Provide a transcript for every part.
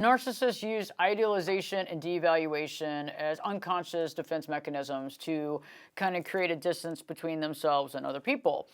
Narcissists use idealization and devaluation as unconscious defense mechanisms to kind of create a distance between themselves and other people.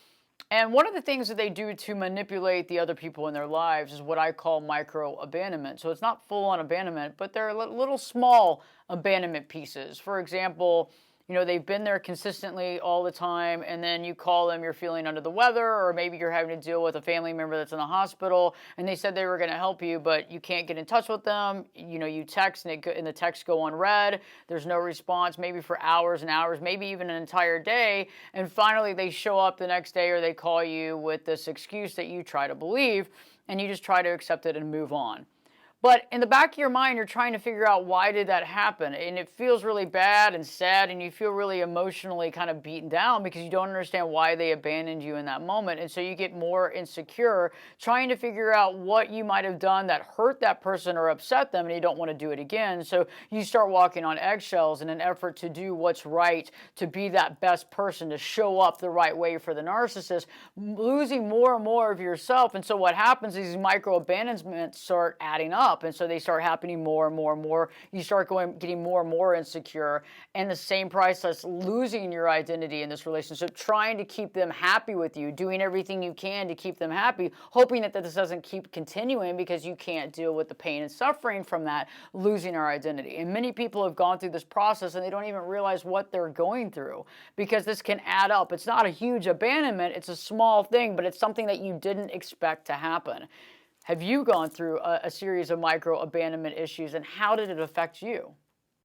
And one of the things that they do to manipulate the other people in their lives is what I call micro-abandonment. So it's not full-on abandonment, but they're little small abandonment pieces. For example, they've been there consistently all the time, and then you call them, you're feeling under the weather, or maybe you're having to deal with a family member that's in the hospital, and they said they were going to help you, but you can't get in touch with them. You text, and the texts go unread. There's no response, maybe for hours and hours, maybe even an entire day. And finally, they show up the next day, or they call you with this excuse that you try to believe, and you just try to accept it and move on. But in the back of your mind, you're trying to figure out, why did that happen? And it feels really bad and sad, and you feel really emotionally kind of beaten down because you don't understand why they abandoned you in that moment. And so you get more insecure, trying to figure out what you might have done that hurt that person or upset them, and you don't want to do it again. So you start walking on eggshells in an effort to do what's right, to be that best person, to show up the right way for the narcissist, losing more and more of yourself. And so what happens is these micro abandonments start adding up. And so they start happening more and more and more. You start getting more and more insecure. And the same process, losing your identity in this relationship, trying to keep them happy with you, doing everything you can to keep them happy, hoping that this doesn't keep continuing because you can't deal with the pain and suffering from that, losing our identity. And many people have gone through this process and they don't even realize what they're going through, because this can add up. It's not a huge abandonment. It's a small thing, but it's something that you didn't expect to happen. Have you gone through a series of micro abandonment issues, and how did it affect you?